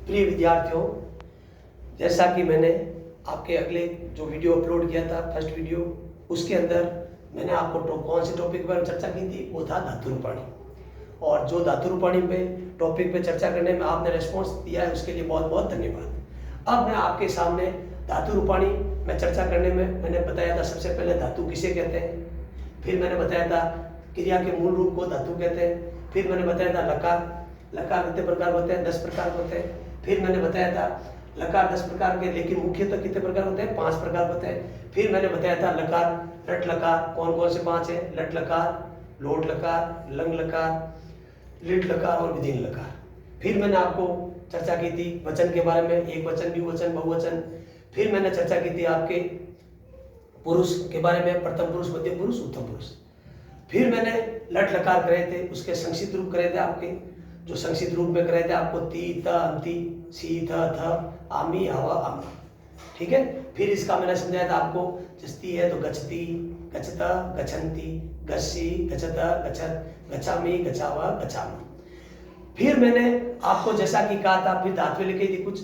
प्रिय विद्यार्थियों, जैसा कि मैंने आपके अगले जो वीडियो अपलोड किया था, फर्स्ट वीडियो, उसके अंदर मैंने आपको कौन से टॉपिक पर चर्चा की थी, वो था धातु रूपाणी। और जो धातु रूपाणी पे टॉपिक पे चर्चा करने में आपने रिस्पॉन्स दिया है, उसके लिए बहुत बहुत धन्यवाद। अब मैं आपके सामने धातु रूपाणी में चर्चा करने में मैंने बताया था सबसे पहले धातु किसे कहते हैं, फिर मैंने बताया था क्रिया के मूल रूप को धातु कहते हैं, फिर मैंने बताया था लकार कितने प्रकार होते हैं, 10 प्रकार होते हैं। फिर मैंने बताया था लकार 10 प्रकार के, लेकिन मुख्यतः कितने प्रकार होते हैं, 5 प्रकार होते हैं। फिर मैंने बताया था लकार, रट लकार कौन कौन से 5 है, लट लकार, लोट लकार, लंग लकार, लिट लकार और विधिन लकार। फिर मैंने आपको चर्चा की थी वचन के बारे में, एक वचन, द्विवचन, बहुवचन। फिर मैंने चर्चा की थी आपके पुरुष के बारे में, प्रथम पुरुष, मध्यम पुरुष, उत्तम पुरुष। फिर मैंने लट लकार करे थे, उसके संक्षिप्त रूप करे थे आपके, जो संक्षिप्त रूप में करे थे आपको ती, त, अंति, सी, थ, थ, आमी, हवा, आमा। ठीक है। फिर इसका मैंने समझाया था आपको, जस्ती है तो गच्छति, गच्छता, गच्छन्ति, गच्छी, गच्छता, गच्छत, गच्छामि, गच्छावा, गच्छामि। फिर मैंने आपको जैसा कि कहा था, फिर धातुएं लिखी थी कुछ,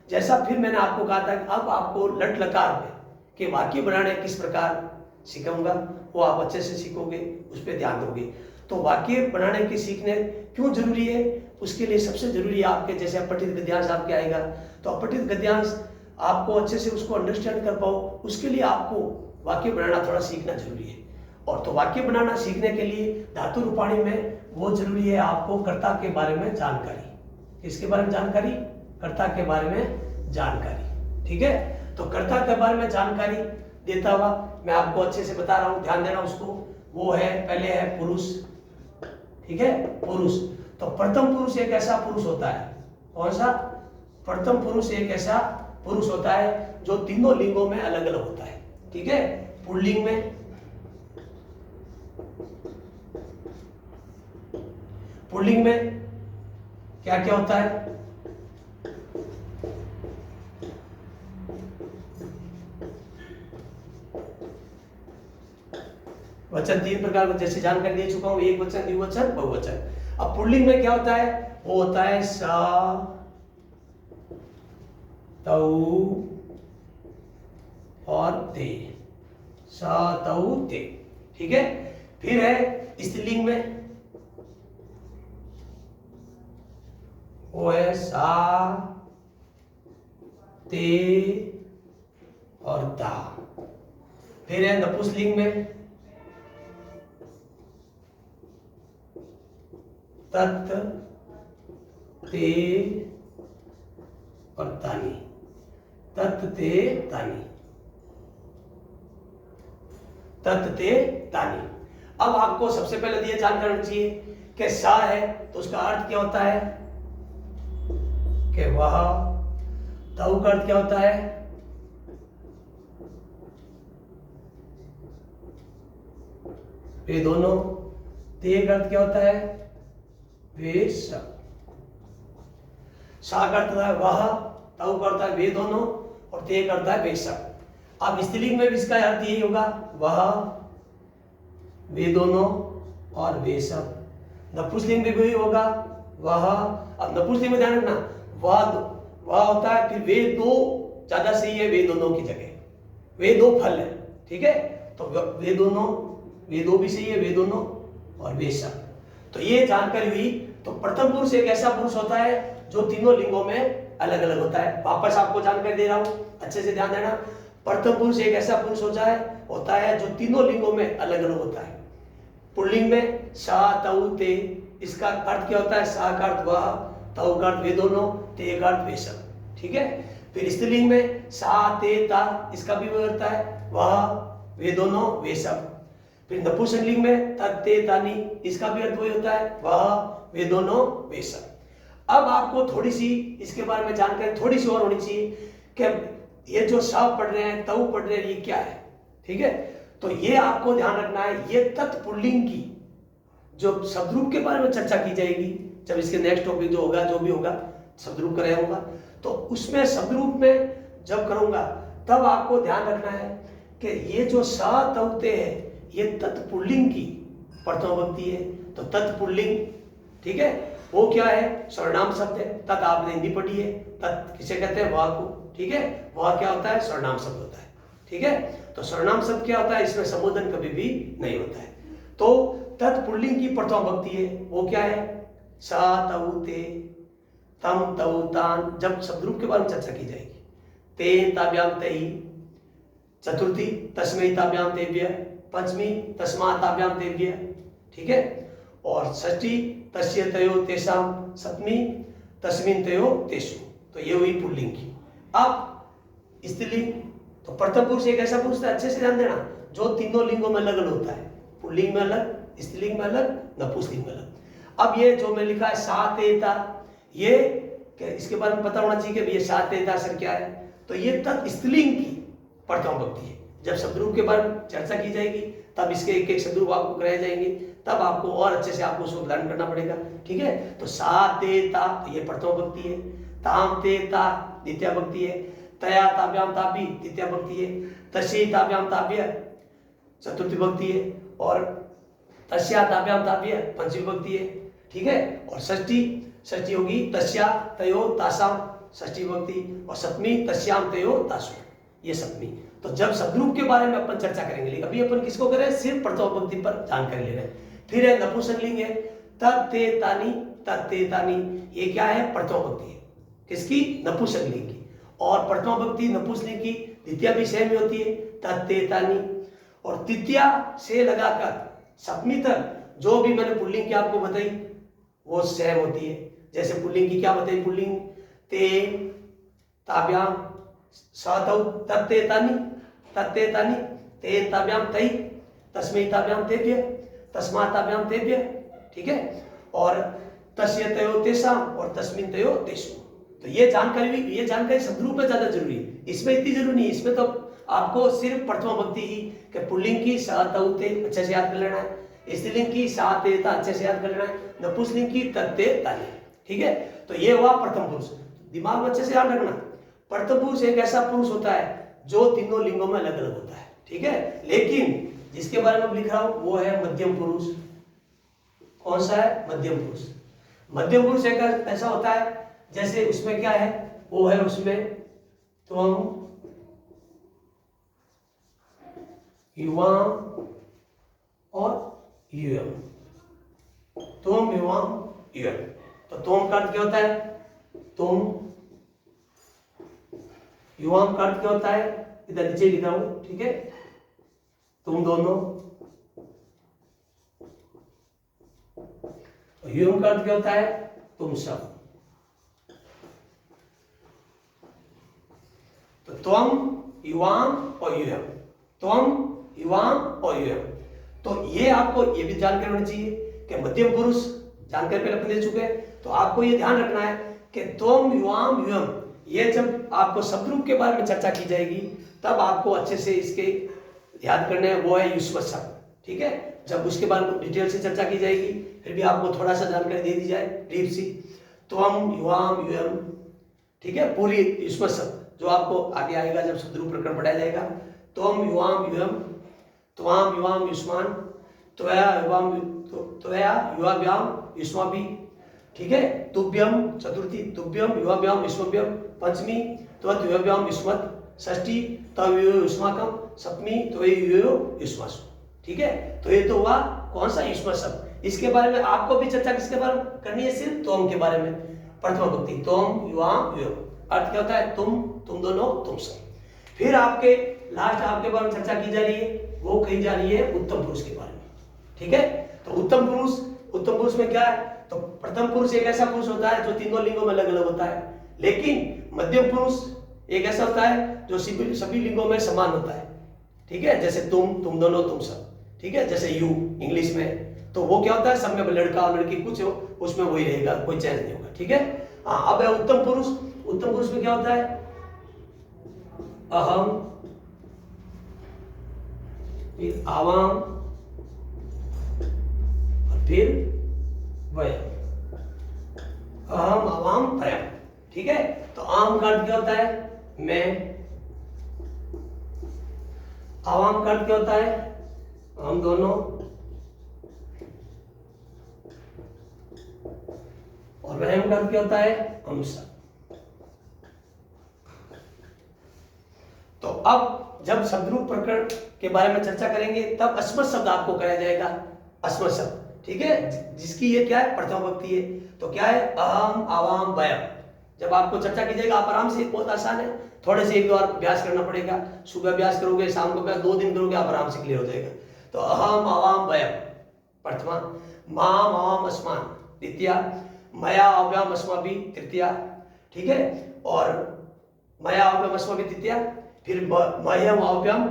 जैसा फिर मैंने आपको कहा था कि अब आपको लट लकार में के वाक्य बनाने किस प्रकार सिखाऊंगा, वो आप अच्छे से सीखोगे, उस पर ध्यान दोगे। तो वाक्य बनाने की सीखने क्यों जरूरी है, उसके लिए सबसे जरूरी है आपके जैसे अपठित गद्यांश आपके आएगा, तो अपठित गद्यांश आपको अच्छे से उसको अंडरस्टैंड कर पाओ, उसके लिए आपको वाक्य बनाना थोड़ा सीखना जरूरी है। और तो वाक्य बनाना सीखने के लिए धातु रूपाणी में वो जरूरी है आपको कर्ता के बारे में जानकारी। इसके बारे में जानकारी, कर्ता के बारे में जानकारी। ठीक है। तो कर्ता के बारे में जानकारी देता हुआ मैं आपको अच्छे से बता रहा हूं, ध्यान देना उसको। वो है, पहले है पुरुष। ठीक है, पुरुष। तो प्रथम पुरुष एक ऐसा पुरुष होता है, कौन सा? प्रथम पुरुष एक ऐसा पुरुष होता है जो तीनों लिंगों में अलग अलग होता है। ठीक है। पुल्लिंग में, पुल्लिंग में क्या क्या होता है? वचन 3 प्रकार को जैसे जानकारी दे चुका हूं, एक वचन, द्विवचन, बहुवचन। अब पुल्लिंग में क्या होता है? वो होता है सा, तऊ और ते, सा, तऊ, ते। ठीक है। फिर है स्त्रीलिंग में, वो है सा, ते और ता। फिर है नपुंसकलिंग में तत्, ते और तानी, तत्, ते, तानी, तत्, ते, तानी। अब आपको सबसे पहले ये जानकारी होनी चाहिए कि सा है तो उसका अर्थ क्या होता है, कि वह। तऊ का अर्थ क्या होता है? वे दोनों। ते का अर्थ क्या होता है? वे सब। सा करता है वह, तऊ करता है वे दोनों, और ते करता है वे सब। अब स्त्रीलिंग में भी इसका अर्थ यही होगा, वह, वे दोनों और वे सब। नपुंसकलिंग में भी होगा, वह। अब नपुंसकलिंग में ध्यान रखना, वह होता है, फिर वे दो ज्यादा सही है, वे दोनों की जगह, वे दो फल है। ठीक है। तो वे दोनों, वे दो भी सही है, वे दोनों और वे सब। तो ये जानकारी हुई। तो प्रथम पुरुष एक ऐसा पुरुष होता है जो तीनों लिंगों में अलग अलग होता है। वापस आपको जानकारी दे रहा हूं, अच्छे से ध्यान देना। प्रथम पुरुष एक ऐसा पुरुष होता है जो तीनों लिंगों में अलग अलग होता है। पुल्लिंग में सा, तऊ, ते, इसका अर्थ क्या होता है? सा का अर्थ वह, तऊ का अर्थ वे दोनों, ते का अर्थ वे सब। ठीक है। फिर स्त्रीलिंग में सा, ते, ता, इसका भी अर्थ है वह, वे दोनों, वे सब। फिर नपुंसकलिंग में तत्, ते, तानी, इसका भी अर्थ वही होता है वह, वे दोनों, वे सब। अब आपको थोड़ी सी इसके बारे में जानकारी थोड़ी सी और होनी चाहिए कि ये जो सा पढ़ रहे हैं, तऊ पढ़ रहे हैं, ये क्या है। ठीक है। तो ये आपको ध्यान रखना है, ये तत्पुल्लिंग की जो शब्दरूप के बारे में चर्चा की जाएगी, जब इसके नेक्स्ट टॉपिक जो होगा, जो भी होगा, शब्दरूप कराऊंगा, तो उसमें शब्दरूप में जब करूंगा तब आपको ध्यान रखना है कि ये जो सा, तऊ, ते है, ये तत्पुल्लिंग की प्रथम विभक्ति है। तो तत्पुल्लिंग। ठीक है। वो क्या है? सर्वनाम शब्द है। तत् आपने हिंदी पढ़ी है, तत् किसे कहते हैं? वह को। ठीक है, वह क्या होता है? सर्वनाम शब्द होता है। ठीक है, तो सर्वनाम शब्द क्या होता है? इसमें संबोधन कभी भी नहीं होता है। तो तत्पुल्लिंग की प्रथम विभक्ति है, वो क्या है? सा तऊ ते, तम तऊ तान, जब शब्द रूप के बारे में चर्चा की जाएगी। ते ताभ्याम तई, चतुर्थी तस्मै ताभ्याम तेभ्य, पंचमी तस्मा ताभ्याम तेभ्य। ठीक है, और षष्ठी तस्य तयो तेषाम, सप्तमी तस्मिन तयो तेषु। तो ये हुई पुल्लिंग की। अब स्त्रीलिंग, तो प्रथम पुरुष एक ऐसा पुरुष है, अच्छे से ध्यान देना, जो तीनों लिंगों में अलग अलग होता है। पुल्लिंग में अलग, स्त्रीलिंग में अलग, नपुंसकलिंग में अलग। अब ये जो मैं लिखा है सातेता, ये इसके बारे में पता होना चाहिए कि ये सातेता सर क्या है। तो ये तत् स्त्रीलिंग की प्रथम विभक्ति है। जब शब्द रूप के बारे में चर्चा की जाएगी तब इसके एक एक शब्द रूप आपको कराए जाएंगे, तब आपको और अच्छे से आपको उसको लर्न करना पड़ेगा। ठीक है, तो सातेता तो ये प्रथम विभक्ति है, ताम ते ता द्वितीय विभक्ति है, तया ताभ्याम ताभि तृतीय विभक्ति है, तस्यै ताभ्याम ताभ्य चतुर्थी विभक्ति है, और तस्या ताभ्याम ताभ्य पंचमी विभक्ति है। ठीक है, और षष्ठी होगी तस्या तयो तासाम षष्ठी विभक्ति, और सप्तमी तस्याम तयो तासु, ये सप्तमी। तो जब शब्द रूप के बारे में अपन चर्चा करेंगे, लेकिन अभी अपन किसको करें? सिर्फ प्रथम विभक्ति पर जानकारी ले रहे हैं। फिर है नपुंसकलिंग है, तत्ते तानी, तत्ते तानी, ये क्या है? प्रथम विभक्ति है, किसकी? नपुंसकलिंग की। और प्रथम विभक्ति नपुंसकलिंग की द्वितीय भी सेम ही होती है, तत्ते तानी। और तृतीय से लगाकर सप्तमी तक जो भी मैंने पुल्लिंग की आपको बताई वो सेम होती है। जैसे पुल्लिंग की क्या बताई? पुल्लिंग ते ताभ्याम सातौ तत्ते तानी, तत्ते तानी, ते ताभ्याम तई, तस्मै ताभ्याम तेभ्य, तस्मा ताभ्याम तेभ्य। ठीक है, और तस्य तयो तेषाम और तस्मिन तयो तेषु। तो ये जानकारी शब्द रूप में ज्यादा जरूरी है, इसमें इतनी जरूरी नहीं। इसमें तो आपको सिर्फ प्रथम विभक्ति ही कि पुल्लिंग की सा तऊ ते अच्छे से याद कर लेना है, स्त्रीलिंग की सा ते ता अच्छे से याद कर लेना है, नपुंसकलिंग की तत्ते तानी। ठीक है, तो ये हुआ प्रथम पुरुष। दिमाग में अच्छे से याद रखना, प्रथम पुरुष एक ऐसा पुरुष होता है जो तीनों लिंगों में अलग अलग होता है। ठीक है, लेकिन जिसके बारे में लिख रहा हूं वो है मध्यम पुरुष। कौन सा है? मध्यम पुरुष। मध्यम पुरुष एक ऐसा होता है, जैसे उसमें क्या है? वो है उसमें त्वम, युवाम और यूयम। त्वम, युवाम, यूयम। तो त्वम का अर्थ क्या होता है? तुम। युवाम का अर्थ क्या होता है? इधर नीचे लिखा हूं। ठीक है, तुम दोनों। युयम का अर्थ क्या होता है? तुम सब। तो त्वम, युवाम और यूयम, त्वम, युवाम और यूयम। तो ये आपको ये भी जानकारी होनी चाहिए कि मध्यम पुरुष जानकारी पहले अपन दे चुके हैं। तो आपको ये ध्यान रखना है कि त्वम, युवाम, यूयम, ये जब आपको शब्द रूप के बारे में चर्चा की जाएगी तब आपको अच्छे से इसके याद करने हैं, वो है युष्मत शब्द। ठीक है, जब उसके बारे में डिटेल से चर्चा की जाएगी, फिर भी आपको थोड़ा सा जानकारी दे दी जाए ब्रीफ सी। त्वम, युवाम, यूयम। ठीक है, पूरी युष्मत शब्द जो आपको आगे आएगा जब शब्द रूप प्रकरण पढ़ाया जाएगा। त्वम, युवाम, यूयम, त्वाम, युवाम, युष्मान, त्वया, युवाम, त्वया, युवाभ्याम, युष्माभि। ठीक है, तुभ्यम चतुर्थी, तुभ्यम, युवाभ्याम, युष्मभ्यम, पंचमी त्वत् युवाभ्याम, युष्मत्, षष्ठी तव युष्माकम, सप्तमी त्वयो युष्मासु। ठीक है, तो ये तो हुआ कौन सा? युष्मत शब्द। इसके बारे में आपको भी चर्चा किसके बारे में करनी है? सिर्फ त्वम के बारे में। प्रथम विभक्ति त्वम, युवाम, यूयम, अर्थ क्या होता है? तुम, तुम दोनों, तुम सब। फिर आपके लास्ट आपके बारे में चर्चा की जा रही है, वो कही जा रही है उत्तम पुरुष के बारे में। ठीक है, तो उत्तम पुरुष में क्या है? तो प्रथम पुरुष एक ऐसा पुरुष होता है जो तीनों लिंगों में अलग अलग होता है, लेकिन मध्यम पुरुष एक ऐसा होता है जो सभी लिंगों में समान होता है। ठीक है, जैसे तुम, तुम दोनों, तुम सब। ठीक है, जैसे यू इंग्लिश में, तो वो क्या होता है? सब में लड़का और लड़की कुछ हो उसमें वही रहेगा, कोई चेंज नहीं होगा। ठीक है, हाँ। अब है उत्तम पुरुष। उत्तम पुरुष में क्या होता है? अहम, फिर आवाम और फिर वयम। अहम, आवाम, वयम। ठीक है, तो आम का अर्थ क्या होता है? मैं। आवाम का अर्थ क्या होता है? हम दोनों। और वयम का अर्थ क्या होता है? हम सब। तो अब जब शब्द रूप प्रकरण के बारे में चर्चा करेंगे तब अस्मत् शब्द आपको कहा जाएगा, अस्मत् शब्द, ठीक है, जिसकी ये क्या है? प्रथम विभक्ति है। तो क्या है? अहम, आवाम, वयम। जब आपको चर्चा की जाएगा आप आराम से, बहुत आसान है, थोड़े से एक दो बार अभ्यास करना पड़ेगा, सुबह अभ्यास करोगे, शाम को अभ्यास, 2 दिन करोगे, आप आराम से क्लियर हो जाएगा। तो अहम, आवाम, वयम प्रथमा, माम, आवाम, अस्मान द्वितीया, मया, आव्याम, अस्माभि तृतीया, ठीक है, और मया, आव्याम, अस्माभि तृतीया, फिर मह्यम, आव्याम,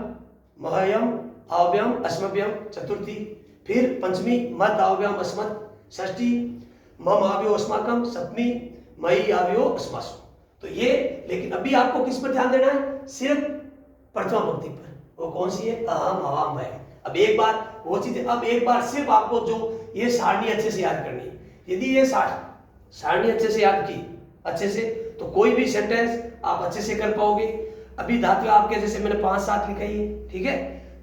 महयम, आव्याम, अस्मभ्यम चतुर्थी, फिर पंचमी मद, आव्याम, अस्मत् षष्ठी, मम, आव्यो, अस्माकम सप्तमी, मई, आव्यो, अस्मासु। तो ये, लेकिन अभी आपको किस पर ध्यान देना है? सिर्फ प्रथमा पंक्ति पर। वो कौन सी है? अहम, आवाम, वयम। अब एक बार वो चीजें, अब एक बार सिर्फ आपको जो ये सारणी अच्छे से याद करनी है। यदि ये सारणी अच्छे से याद की, अच्छे से, तो कोई भी सेंटेंस आप अच्छे से कर पाओगे। अभी धातु आपके जैसे मैंने 5-7 लिखाई है, ठीक है,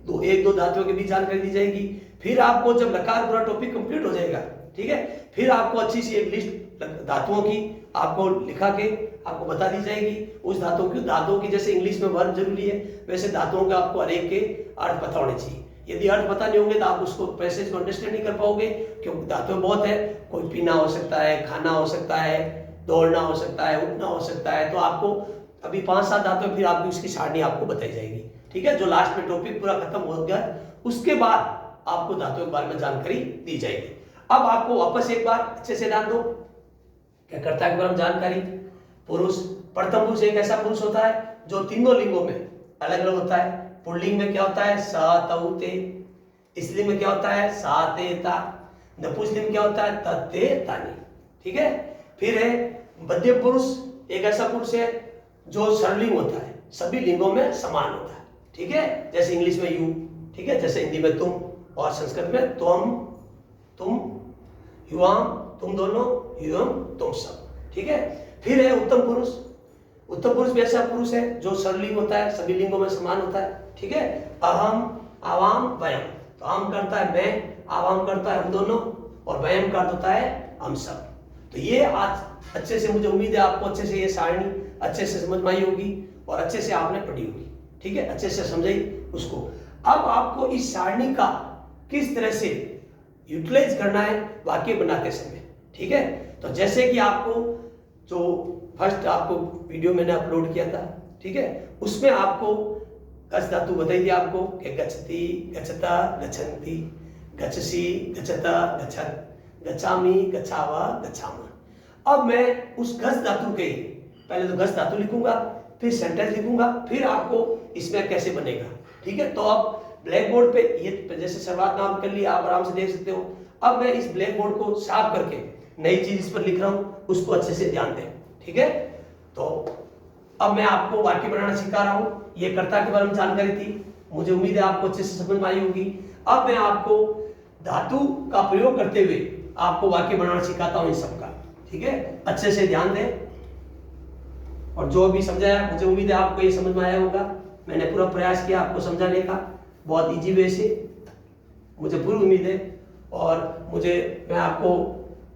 तो 1-2 धातुओं के बीच जानकारी दी जाएगी। फिर आपको जब लकार पूरा टॉपिक कंप्लीट हो जाएगा, ठीक है, फिर आपको अच्छी सी एक लिस्ट धातुओं की आपको लिखा के आपको बता दी जाएगी। उस धातुओं की जैसे इंग्लिश में वर्ब जरूरी है, वैसे धातुओं के आपको हर एक के अर्थ पता होने चाहिए। यदि अर्थ पता नहीं होंगे तो आप उसको पैसेज को अंडरस्टैंड नहीं कर पाओगे, क्योंकि धातुएं बहुत है। कोई पीना हो सकता है, खाना हो सकता है, दौड़ना हो सकता है, उठना हो सकता है। तो आपको अभी 5-7 धातुएं, फिर आपकी उसकी सारणी आपको बताई जाएगी, ठीक है। जो लास्ट में टॉपिक पूरा खत्म हो गया उसके बाद आपको धातुओं के बारे में जानकारी दी जाएगी। अब आपको वापस एक बार अच्छे से ध्यान दो, क्या करता है के बारे में जानकारी। पुरुष, प्रथम पुरुष एक ऐसा पुरुष होता है जो तीनों लिंगों में अलग अलग होता है। पुल्लिंग में क्या होता है? स, तौ, ते। स्त्रीलिंग में क्या होता है? सा, ते, ता। नपुंसकलिंग में क्या होता है? त, ते, तानि, ठीक है। फिर है मध्यम पुरुष, एक ऐसा पुरुष है जो सर्वलिंग होता है, सभी लिंगों में समान होता है, ठीक है, जैसे इंग्लिश में यू, ठीक है, जैसे हिंदी में तुम, और संस्कृत में त्वम, तुम, युवाम, तुम दोनों, युवम, तुम सब, ठीक है। फिर है उत्तम पुरुष। उत्तम पुरुष भी ऐसा पुरुष है जो सर्वलिंग होता है, सभी लिंगों में समान होता है, ठीक है। अहम, आवाम, वयम। तो अहम करता है मैं, आवाम करता है हम दोनों, और वयम का अर्थ होता है हम सब। तो ये आज अच्छे से, मुझे उम्मीद है आपको अच्छे से ये सारणी अच्छे से समझ में आई होगी और अच्छे से आपने पढ़ी होगी, ठीक है, अच्छे से समझाई उसको। अब आपको इस सारणी का किस तरह से यूटिलाइज करना है वाक्य बनाते समय, ठीक है। तो जैसे कि आपको जो फर्स्ट आपको वीडियो मैंने अपलोड किया था, ठीक है, उसमें आपको गच धातु बताई थी आपको कि गच्छति, गच्छता, गच्छन्ति, गच्छसि, गच्छता, गच्छत्, गच्छामि, गच्छावा, गच्छामः। अब मैं उस गच धातु के, पहले तो गच धातु लिखूंगा, फिर सेंटेंस लिखूंगा, फिर आपको इसमें कैसे बनेगा, ठीक है। तो अब ब्लैक बोर्ड पे ये जैसे शुरुआत नाम कर लिया, आप आराम से देख सकते हो। अब मैं इस ब्लैक बोर्ड को साफ करके नई चीज इस पर लिख रहा हूं, उसको अच्छे से ध्यान दें, ठीक है। तो अब मैं आपको वाक्य बनाना सिखा रहा हूं। ये कर्ता के बारे में जानकारी थी, मुझे उम्मीद है आपको अच्छे से समझ में आई होगी। अब मैं आपको धातु का प्रयोग करते हुए आपको वाक्य बनाना सिखाता हूं इन सबका, ठीक है, अच्छे से ध्यान दें। और जो भी समझाया, मुझे उम्मीद है आपको ये समझ में आया होगा। मैंने पूरा प्रयास किया आपको समझाने का, बहुत इजी वे से, मुझे पूरी उम्मीद है। और मैं आपको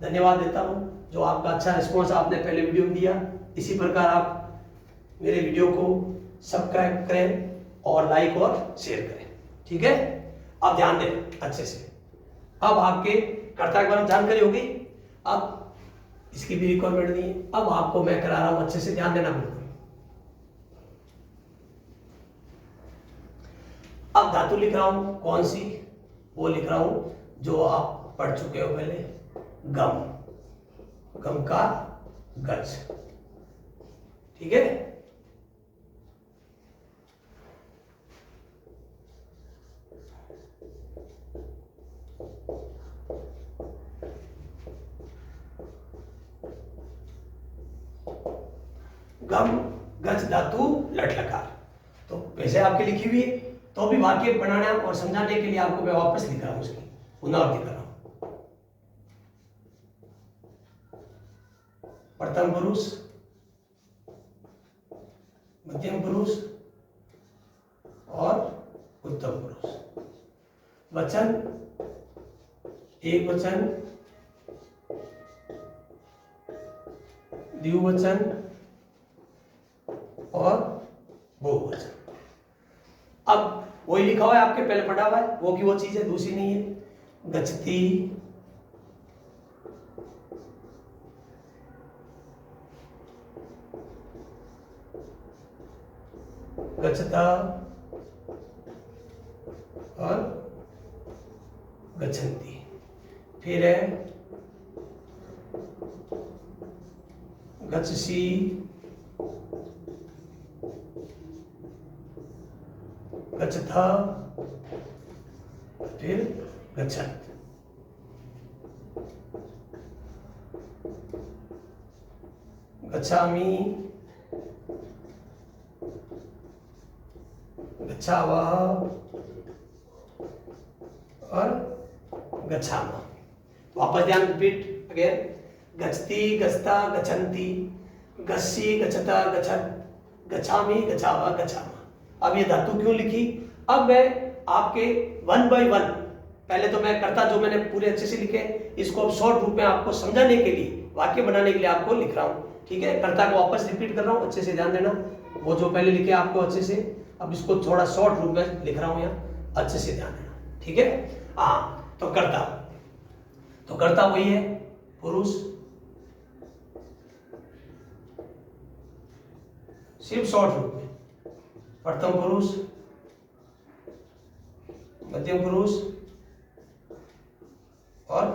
धन्यवाद देता हूं जो आपका अच्छा रिस्पॉन्स आपने पहले वीडियो में दिया। इसी प्रकार आप मेरे वीडियो को सब्सक्राइब करें और लाइक और शेयर करें, ठीक है। अब ध्यान दें अच्छे से। अब आपके कर्ता के बारे में जानकारी होगी, अब इसकी भी रिक्वायरमेंट नहीं है। अब आपको मैं करा रहा हूं, अच्छे से ध्यान देना बिल्कुल। अब धातु लिख रहा हूं, कौन सी? वो लिख रहा हूं जो आप पढ़ चुके हो पहले, गम, गम का गज, ठीक है। गम, गज धातु, लट लकार। तो वैसे आपके लिखी हुई है, तो भी वाक्य बनाना और समझाने के लिए आपको मैं वापस लिख रहा हूं, उसकी पुनरावृत्ति कर रहा हूं। प्रथम पुरुष, मध्यम पुरुष और उत्तम पुरुष। वचन, एक वचन, द्विवचन और बहुवचन। अब वही लिखा हुआ है आपके पहले पढ़ा हुआ है, वो की वो चीज है, दूसरी नहीं है। गच्छति, गच्छता और गच्छन्ति। फिर है गच्छसि, गच्छथा, फिर गच्छत। गच्छामि, गच्छावः और गच्छामः। वापस ध्यान, रिपीट अगेन। गच्छति, गच्छता, गच्छन्ति, गच्छसि, गच्छता, गच्छत, गच्छामि, गच्छावः, गच्छामः। अब ये धातु क्यों लिखी? अब मैं आपके 1 by 1, पहले तो मैं कर्ता जो मैंने पूरे अच्छे से लिखे, इसको अब शॉर्ट रूप में आपको समझाने के लिए, वाक्य बनाने के लिए आपको लिख रहा हूँ। ठीक है, कर्ता को वापस रिपीट कर रहा हूँ, अच्छे से ध्यान देना। वो जो पहले लिखे आपको अच्छे से, अब इसको थोड़ा शॉर्ट रूप में लिख रहा हूँ यहाँ, अच्छे से ध्यान देना। ठीक है, हाँ। तो कर्ता वही है पुरुष, सिर्फ शॉर्ट रूप में। प्रथम पुरुष, मध्यम पुरुष और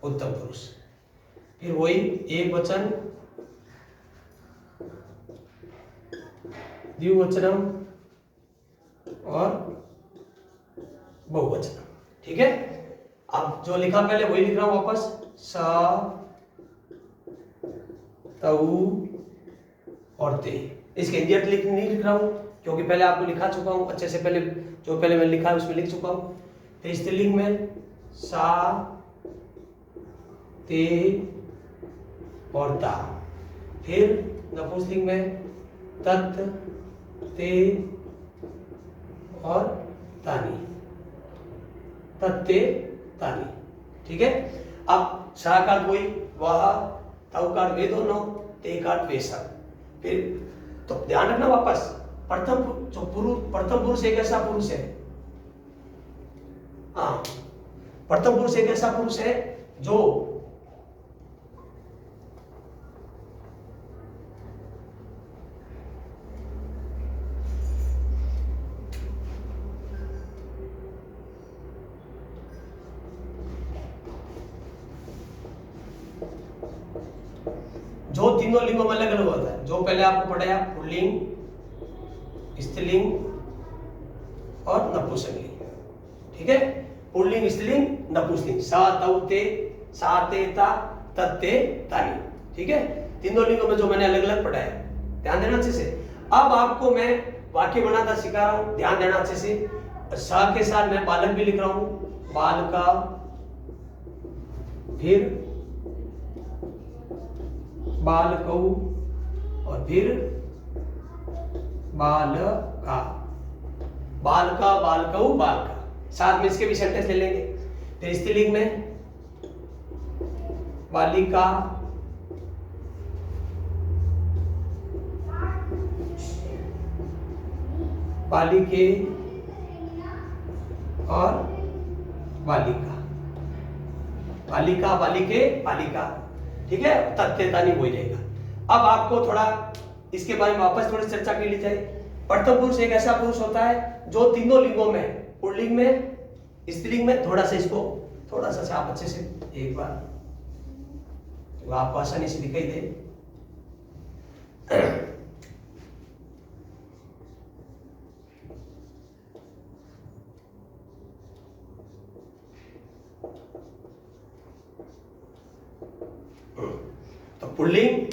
उत्तम पुरुष। फिर वही एक वचन, द्विवचनम और बहुवचन। ठीक है, अब जो लिखा पहले वही लिख रहा हूं वापस। स, तऊ और ते। इसके इंडियट नहीं लिख रहा हूं क्योंकि पहले आपको लिखा चुका हूं अच्छे से, पहले जो पहले मैंने लिखा है उसमें लिख चुका हूं। फिर स्त्रीलिंग में सा, ते और ता। फिर नपुंसकलिंग में तत्, ते और तानी, तत्ते तानी। ठीक है, अब सा का वही, वह, तव का वे दोनों, ते का वे सब। फिर तो ध्यान रखना वापस, प्रथम पुरुष एक ऐसा पुरुष है, हाँ, प्रथम पुरुष एक ऐसा पुरुष है जो तीनों लिंगों में अलग अलग होता है। जो पहले आपको पढ़ाया, पुल्लिंग, स्त्रीलिंग और नपुंसकलिंग। ठीक है, पुल्लिंग, स्त्रीलिंग, नपुंसकलिंग। सा, तौ, ते, सा, ते, ता, तत्ते, तानी। ठीक है, तीनों लिंगों में जो मैंने अलग अलग पढ़ाया, ध्यान देना अच्छे से। अब आपको मैं वाक्य बनाना सिखा रहा हूं, ध्यान देना अच्छे से। सा के साथ मैं बालक भी लिख रहा हूं, बालका, फिर बालकौ और फिर बालका, बालका, बालकौ, बालका। साथ में इसके भी सेंटेंस ले लेंगे। फिर स्त्रीलिंग में बालिका, बालिके और बालिका, बालिका, बालिके, बालिका। ठीक है, तत्ते तानी हो जाएगा। अब आपको थोड़ा इसके बारे में वापस थोड़ी चर्चा कर ली जाए। प्रथम पुरुष एक ऐसा पुरुष होता है जो तीनों लिंगों में, पुल्लिंग में, स्त्रीलिंग में, थोड़ा सा इसको थोड़ा सा आप अच्छे से एक बार तो आपको आसानी से दिखाई दे। तो पुल्लिंग,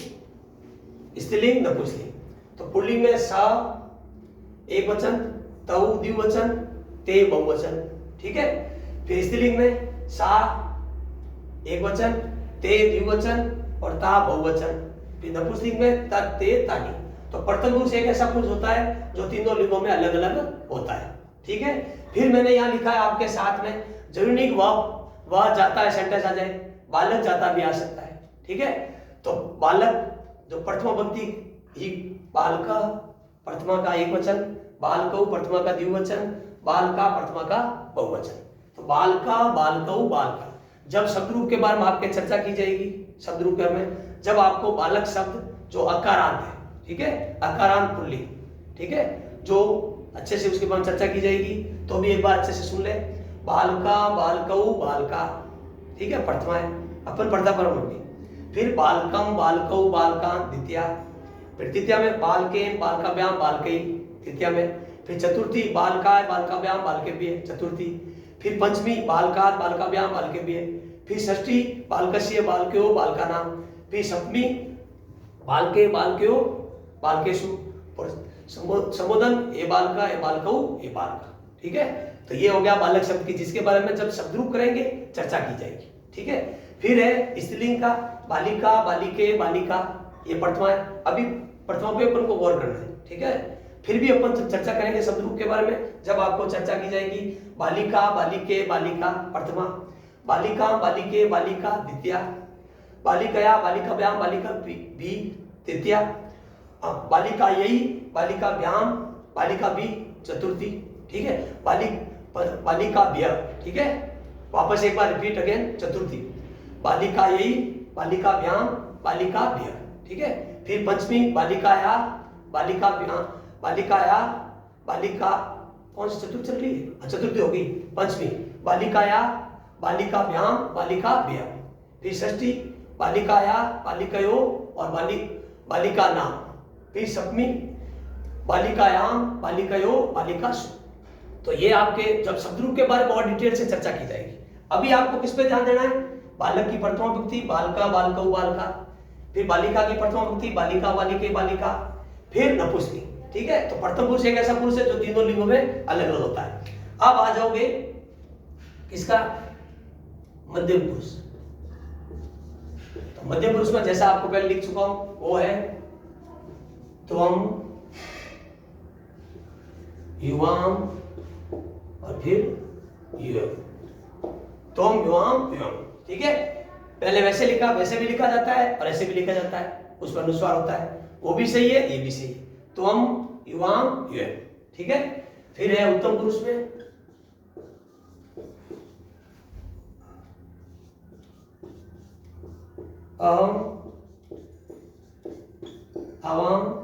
स्त्रीलिंग, नपुंसकलिंग। तो पुल्लिंग में सा एक वचन, तौ द्विवचन, ते बहुवचन। ठीक है, फिर स्त्रीलिंग में सा एक वचन, ते द्विवचन और ता बहुवचन। फिर नपुंसकलिंग में तत्, ते, तानी। तो प्रथम पुरुष एक ऐसा पुरुष होता है जो तीनों लिंगों में अलग अलग होता है। ठीक है, फिर मैंने यहाँ लिखा है आपके साथ में, जरूरी नहीं वह जाता है सेंटेंस आ जाए, बालक जाता भी आ सकता है। ठीक है, तो बालक जो प्रथमा भक्ति ही बालका प्रथमा का एक वचन, बालकौ प्रथमा का द्विवचन, बालका प्रथमा का बहुवचन। तो बालका बालकौ बालका, जब शब्द रूप के बारे में आपके चर्चा की जाएगी, शब्द रूप में जब आपको बालक शब्द जो अकारांत है, ठीक है, अकारांत पुल्लिंग, ठीक है, जो अच्छे से उसके बारे में चर्चा की जाएगी, तो भी एक बार अच्छे से सुन ले। बालका बालकौ बालका, ठीक है, प्रथमा है, अपन पढ़ता पर होंगे। फिर बालकम बालकौ बालका द्वितीया, फिर तृतीया में बालकेन बालकाभ्याम बालकै तृतीया में, फिर चतुर्थी बालकाय बालकाभ्याम बालकेभ्य चतुर्थी, फिर पंचमी बालकात बालकाभ्याम बालकेभ्य, फिर षष्ठी बालकस्य बालक्यो बालकानाम, फिर सप्तमी बालके बालक्यो बालकेषु, और संबोधन ए बालका ए बालकौ ए बालका, ठीक है। तो ये हो गया बालक शब्द की, जिसके बारे में जब शब्द रूप करेंगे चर्चा की जाएगी, ठीक है। फिर है स्त्रीलिंग का बालिका बालिके बालिका, ये प्रथमा है, अभी प्रथमा पे अपन को गौर करना है, ठीक है। फिर भी अपन चर्चा करेंगे शब्द रूप के बारे में जब आपको चर्चा की जाएगी। बालिका बालिके बालिका प्रथमा, बालिका बालिके बालिका द्वितीया, बालिकया बालिकाभ्याम बालिका भी तृतीया, बालिका यही बालिकाभ्याम बालिका भी चतुर्थी, ठीक है। बालिका भ्य, ठीक है, वापस एक बार रिपीट अगेन, चतुर्थी, बालिका यही बालिकाभ्याम बालिका भ्य, ठीक है। फिर पंचमी बालिकाया बालिकाभ्याम बालिकाया बालिका, कौन सी चतुर्थ चल रही है, चतुर्थी होगी, पंचमी बालिकाया बालिकाभ्याम बालिकाभ्य, फिर षष्ठी बालिकाया बालिकयो और बालिका नाम, फिर सप्तमी बालिकायाम बालिकयो बालिकासु। तो ये आपके जब शब्द रूप के बारे में और डिटेल से चर्चा की जाएगी। अभी आपको किस पे ध्यान देना है, बालक की प्रथमा विभक्ति बालका बालकौ बालका, फिर बालिका की प्रथमा विभक्ति बालिका बालिके बालिका, फिर नपुंसकलिंग, ठीक है। तो प्रथम पुरुष एक ऐसा पुरुष है जो तीनों लिंगों में अलग अलग होता है। अब आ जाओगे किसका, मध्यम पुरुष। तो मध्यम पुरुष में जैसा आपको पहले लिख चुका हूं वो है त्वम युवाम और फिर युवम, त्वम युवाम युवम, ठीक है। पहले वैसे लिखा, वैसे भी लिखा जाता है और ऐसे भी लिखा जाता है, उस पर अनुस्वार होता है, वो भी सही है ये भी सही है, त्वम युवाम युवम, ठीक है। फिर है उत्तम पुरुष में अहम आवाम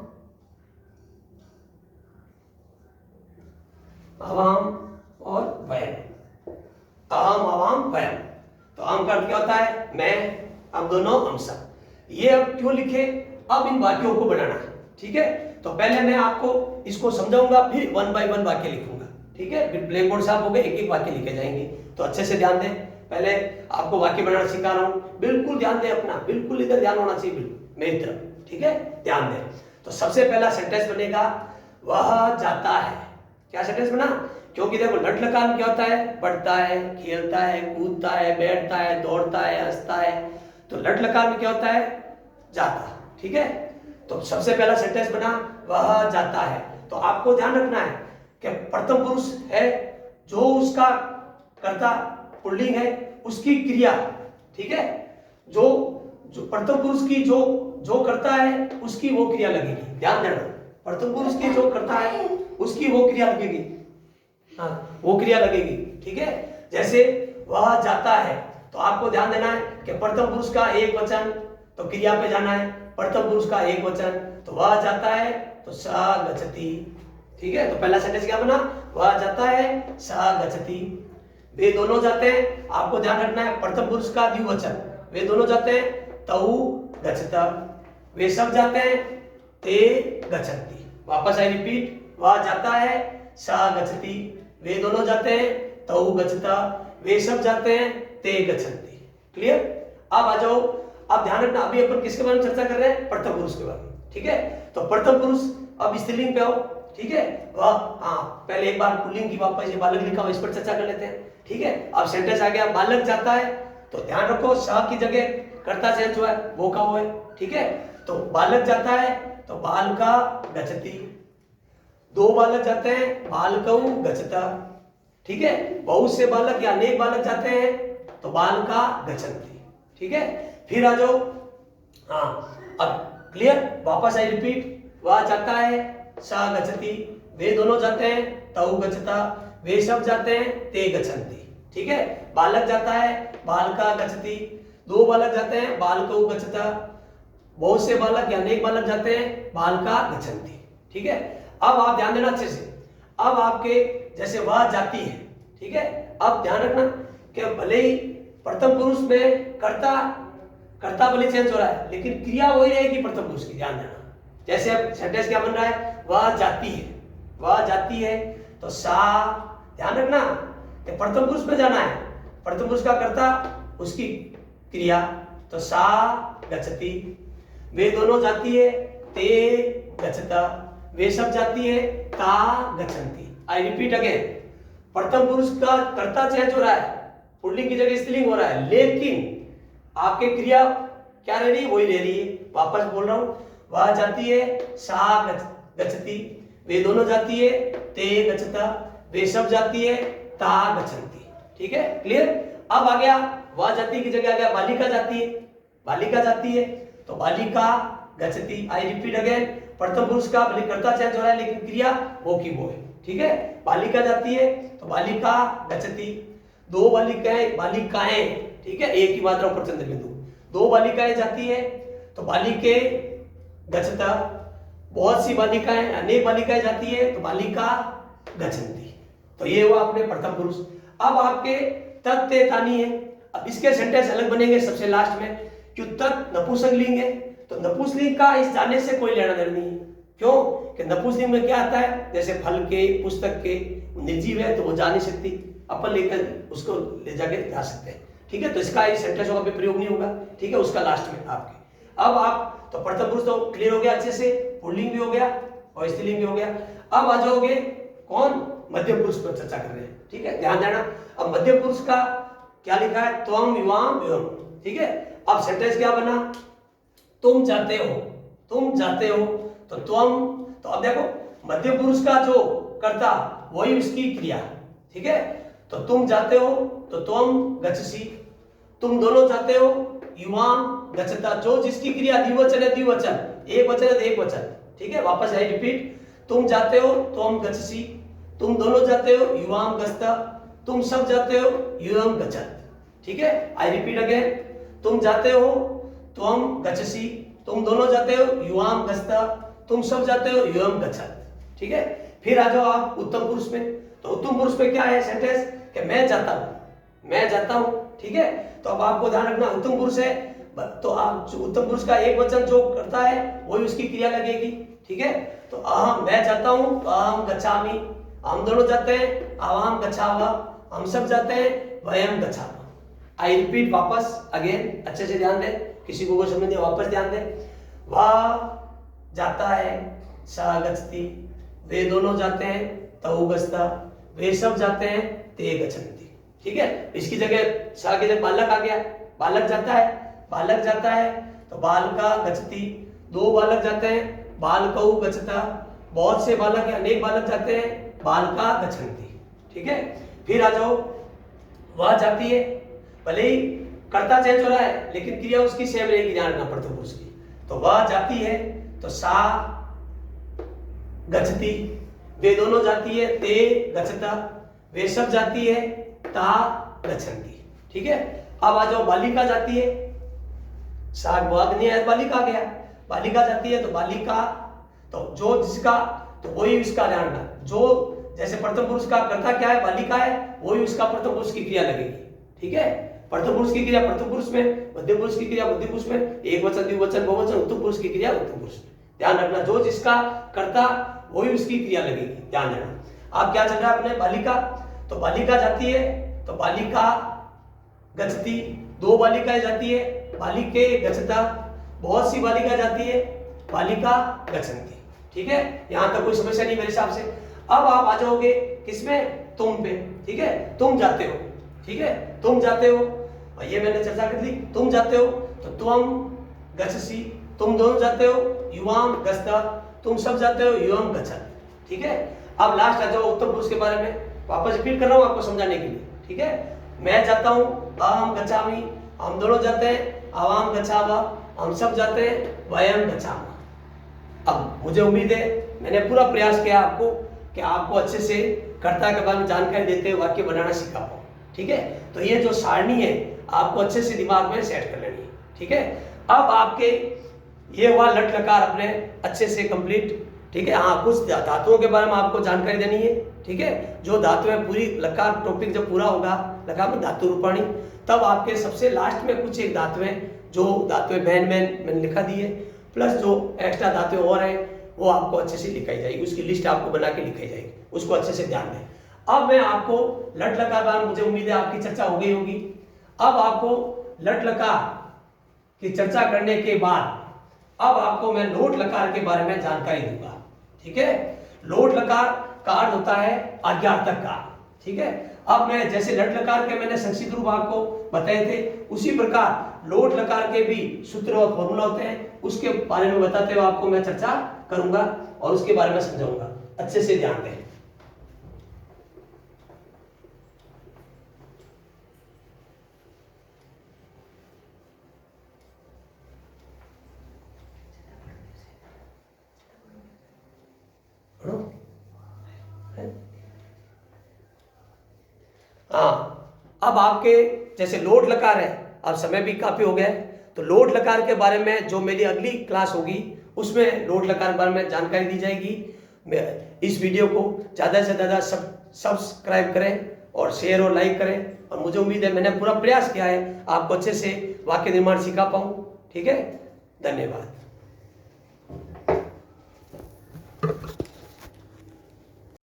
आवाम और वयम, अहम आवाम वयम। तो अहम का अर्थ क्या होता है, मैं, अब दोनों हम सब। ये अब क्यों लिखे, अब इन वाक्यों को बनाना है, ठीक है। तो पहले मैं आपको इसको समझाऊंगा, फिर 1 बाय 1 वाक्य लिखूंगा, ठीक है। फिर ब्लैक बोर्ड साफ हो गए, एक एक वाक्य लिखे जाएंगे। तो अच्छे से ध्यान दें, पहले आपको वाक्य बनाना सिखा रहा हूं, बिल्कुल ध्यान दें अपना, बिल्कुल इधर ध्यान होना चाहिए, बिल्कुल मेरी तरफ, ठीक है, ध्यान दें। तो सबसे पहला सेंटेंस बनेगा वह जाता है। क्या सेंटेंस बना, क्योंकि देखो लट लकार में क्या होता है, पढ़ता है, खेलता है, कूदता है, बैठता है, दौड़ता है, हंसता है। तो लट लकार में क्या होता है, जाता, ठीक है। तो सबसे पहला सेंटेंस बना वह जाता है। तो आपको ध्यान रखना है कि प्रथम पुरुष है, जो उसका कर्ता पुल्लिंग है, उसकी क्रिया, ठीक है, जो प्रथम पुरुष की जो करता है उसकी वो क्रिया लगेगी, ध्यान देना। प्रथम पुरुष की जो करता है उसकी वो क्रिया लगेगी, हाँ वो क्रिया लगेगी, ठीक है। जैसे वह जाता है, तो आपको ध्यान देना है कि प्रथम पुरुष का एक वचन, तो क्रिया पे जाना है। प्रथम पुरुष का एक वचन, तो वह जाता है, तो स गच्छति, ठीक है। तो पहला सेंटेंस क्या बना, वह जाता है, स गच्छति। वे दोनों जाते हैं, आपको ध्यान रखना है प्रथम पुरुष का द्विवचन, वे दोनों जाते हैं, तौ गच्छता। वे सब जाते हैं, ते गच्छन्ति। वापस आई रिपीट, वह जाता है, स गच्छति। वे दोनों जाते हैं, तौ गच्छता। वे सब जाते हैं, ते गच्छन्ति। क्लियर। अब आ जाओ, अब ध्यान रखना, अभी अपन किसके बारे में चर्चा कर रहे हैं, प्रथम पुरुष के बारे में, ठीक है। तो प्रथम पुरुष, अब स्त्रीलिंग पे आओ, ठीक है। वह, हाँ पहले एक बार पुल्लिंग की वापस ये बालक लिखा हुआ, इस पर चर्चा कर लेते हैं, ठीक है। अब सेंटेंस आ गया, बालक जाता है, तो ध्यान रखो स की जगह कर्ता चेंज हुआ है, वो का वो है, ठीक है। तो बालक जाता है, तो बालका गच्छति। दो बालक जाते हैं, बालकौ गच्छता, ठीक है। बहुत से बालक या अनेक बालक जाते हैं, तो बालका गच्छन्ति, ठीक है। फिर आ जाओ, हाँ अब क्लियर? वापस आई रिपीट, वह जाता है, सा गच्छति, वे दोनों जाते हैं, तौ गच्छता, वे सब जाते हैं, ते गच्छन्ति। ठीक है? बालक जाता है, बालका गच्छति, दो बालक जाते हैं, बालकौ गच्छता, बहुत से बालक या अनेक बालक जाते हैं, बालका गच्छन्ति। ठीक है? अब आप ध्यान देना अच्छे से। अब आपके जैसे वह जाती है, ठीक है? अब ध्यान रखना कि भले ही प्रथम पुरुष में कर्ता भले चेंज हो रहा है, लेकिन क्रिया वही रहेगी प्रथम पुरुष की, ध्यान देना। जैसे अब सेंटेंस क्या बन रहा है, वह जाती है, वह जाती है, तो सा, ध्यान रखना कि प्रथम पुरुष में जाना है, प्रथम पुरुष का कर्ता, उसकी क्रिया, तो सा गच्छति, वे दोनों जाती है, ते गच्छता, वे सब जाती है, ता गच्छन्ति। आई रिपीट अगेन, प्रथम पुरुष का कर्ता चेंज हो रहा है, पुल्लिंग की जगह स्त्रीलिंग हो रहा है, लेकिन आपके क्रिया क्या रह रही है, वही रह रही है। वापस बोल रहा हूं, वह जाती है, सा गच्छति, वे दोनों जाती है, ते गच्छता, वे सब जाती है, ता गच्छन्ति। ठीक है? क्लियर? अब आ गया, वह जाती की जगह आ गया बालिका जाती है, बालिका जाती है, तो बालिका गच्छति। आई रिपीट अगेन, प्रथम पुरुष का भले कर्ता चेंज हो रहा है, लेकिन क्रिया वो की वो है। ठीक है? बालिका जाती है, तो बालिका गच्छति, दो बालिकाएं, ठीक है, एक ही मात्रा ऊपर चंद्र बिंदु, दो बालिकाएं जाती है, तो बालिके गच्छता, बहुत सी बालिकाएं, अनेक बालिकाएं जाती है, तो बालिका गच्छन्ति। तो ये हुआ अपने प्रथम पुरुष। अब आपके तत् ते तानी है। अब इसके सेंटेंस अलग बनेंगे सबसे लास्ट में, क्यों? तत् नपुंसकलिंग है, तो नपुंसकलिंग का इस जाने से कोई लेना देना नहीं है। क्यों? कि नपुंसकलिंग में क्या आता है, जैसे फल के, पुस्तक के, निर्जीव है तो वो जा नहीं सकती, अपन लेकर उसको ले जाके जा सकते हैं। ठीक है? तो इसका इस सेंटेंस का प्रयोग नहीं होगा। ठीक है? उसका लास्ट में आपके। अब आप तो प्रथम पुरुष तो क्लियर हो गया अच्छे से, पुल्लिंग भी हो गया और स्त्रीलिंग भी हो गया। अब आ जाओगे कौन, मध्यम पुरुष पर चर्चा कर रहे हैं। ठीक है? ध्यान देना। अब मध्यम पुरुष का क्या लिखा है, त्वम युवाम एवं। ठीक है? अब सेंटेंस क्या बना, तुम जाते हो, तुम जाते हो, तो त्वम, तो अब देखो मध्यम पुरुष का जो कर्ता वही उसकी क्रिया। ठीक है? तो तुम जाते हो, तो त्वम गच्छसि, तुम दोनों जाते हो, युवाम गच्छता, जो जिसकी क्रिया द्विवचन है द्विवचन, एक वचन है तो एक वचन। ठीक है? वापस आई रिपीट, तुम जाते हो, त्वम गच्छसि, तुम दोनों जाते हो, युवाम गच्छता, तुम सब जाते हो, युवम गच्छत। ठीक है? आई रिपीट अगेन, तुम जाते हो, त्वम गच्छसि, तुम दोनों जाते हो, युवाम गच्छता, तुम सब जाते हो, युवम गच्छत। ठीक है? फिर आ जाओ आप उत्तम पुरुष में। तो उत्तम पुरुष में क्या है सेंटेंस, कि मैं जाता हूं, मैं जाता हूं। ठीक है? तो अब आपको ध्यान रखना, उत्तम पुरुष है तो आप उत्तम पुरुष का एक वचन जो करता है वही उसकी क्रिया लगेगी। ठीक है? तो अहम, मैं जाता हूं, तो अहम गच्छामि, हम दोनों जाते हैं, अहम गच्छाव, हम सब जाते हैं, वयम गच्छामः। आई रिपीट वापस अगेन, अच्छे से ध्यान दें, किसी को समझ नहीं वापस ध्यान दें। वह जाता है, सा गच्छति, वे दोनों जाते हैं, तौ गच्छता, वे सब जाते हैं, ते गच्छन्ति। ठीक है? इसकी जगह सा की जगह बालक आ गया, बालक जाता है, बालक जाता है, तो बालका गच्छति, दो बालक जाते हैं, बालकौ गच्छता, बहुत से बालक या अनेक बालक जाते हैं, बालका गच्छन्ति। ठीक है? फिर आ जाओ, वह जाती है, भले ही कर्ता चेंज हो रहा है लेकिन क्रिया उसकी सेम रहेगी, ध्यान रखना प्रथम पुरुष की। तो वह जाती है, तो सा गच्छति, वे दोनों जाती है, ते गच्छता, वे सब जाती है, ता गच्छन्ति। ठीक है? अब आ जाओ, बालिका जाती है, सा बालिका गया, बालिका जाती है, तो बालिका, तो जो जिसका तो वही उसका ध्यान रखना, जो जैसे प्रथम पुरुष का कर्ता क्या है, बालिका है, वही उसका प्रथम पुरुष की क्रिया लगेगी। ठीक है? प्रथम पुरुष की क्रिया प्रथम पुरुष में, मध्यम पुरुष की क्रिया मध्यम पुरुष में, एक वचन द्विवचन बहुवचन, उत्तम पुरुष की क्रिया उत्तम पुरुष में। ध्यान रखना, जो जिसका कर्ता वही उसकी क्रिया लगेगी, ध्यान रखना। आप क्या चल रहा है अपने, बालिका, तो बालिका जाती है, तो बालिका गच्छति, दो बालिकाएं जाती है, बालिके गच्छता, बहुत सी बालिका जाती है, बालिका गच्छन्ति। ठीक है? यहां तक कोई समस्या नहीं मेरे हिसाब से। अब आप आ जाओगे किसमें, तुम पे। ठीक है? तुम जाते हो। ठीक है? तुम जाते हो, ये मैंने चर्चा कर दी, तुम जाते हो, तो त्वम गच्छसि, तुम दोनों जाते हो, युवाम गच्छता, तुम सब जाते हो, युवम गच्छत। ठीक है? अब लास्ट आ जाओ उत्तम पुरुष के बारे में, वापस रिपीट कर रहा हूं आपको समझाने के लिए। ठीक है? मैं जाता हूं, अहम गच्छामि, हम दोनों जाते हैं, अवाम गच्छावा, हम सब जाते हैं वयम गच्छामः। अब मुझे उम्मीद है मैंने पूरा प्रयास किया आपको कि आपको अच्छे से कर्ता के बारे में जानकारी देते हुए वाक्य बनाना सिखा पाऊँ। ठीक है, तो ये जो सारणी है आपको अच्छे से दिमाग में सेट कर लेनी है। ठीक है, अब आपके ये हुआ लट लकार अपने अच्छे से कंप्लीट। ठीक है, हाँ कुछ धातुओं के बारे में आपको जानकारी देनी है। ठीक है, जो धातु है पूरी लकार टॉपिक जब पूरा होगा लकार में धातु रूपाणी, तब आपके सबसे लास्ट में कुछ एक धातुएं जो धातुएं बहन मैंने लिखा दी है, प्लस जो एक्स्ट्रा धातुएं और है वो आपको अच्छे से लिखाई जाएगी, उसकी लिस्ट आपको बना के लिखाई जाएगी, उसको अच्छे से ध्यान दें। अब मैं आपको लट लकार बारे में मुझे उम्मीद है आपकी चर्चा हो गई होगी। अब आपको लट लकार की चर्चा करने के बाद अब आपको मैं लोट लकार के बारे में जानकारी दूंगा। ठीक है, लोट लकार का अर्थ होता है आज्ञार्थक का। ठीक है, अब मैं जैसे लट लकार के मैंने संक्षिप्त रूप आपको बताए थे, उसी प्रकार लोट लकार के भी सूत्र और फॉर्मूला होते हैं, उसके बारे में बताते हुए आपको मैं चर्चा करूंगा और उसके बारे में समझाऊंगा। अच्छे से ध्यान दें। हाँ, अब आपके जैसे लोट लकार है, अब समय भी काफी हो गया है, तो लोट लकार के बारे में जो मेरी अगली क्लास होगी उसमें लोट लकार के बारे में जानकारी दी जाएगी। इस वीडियो को ज़्यादा से ज़्यादा सब्सक्राइब करें और शेयर और लाइक करें, और मुझे उम्मीद है मैंने पूरा प्रयास किया है आपको अच्छे से वाक्य निर्माण सिखा पाऊँ। ठीक है, धन्यवाद।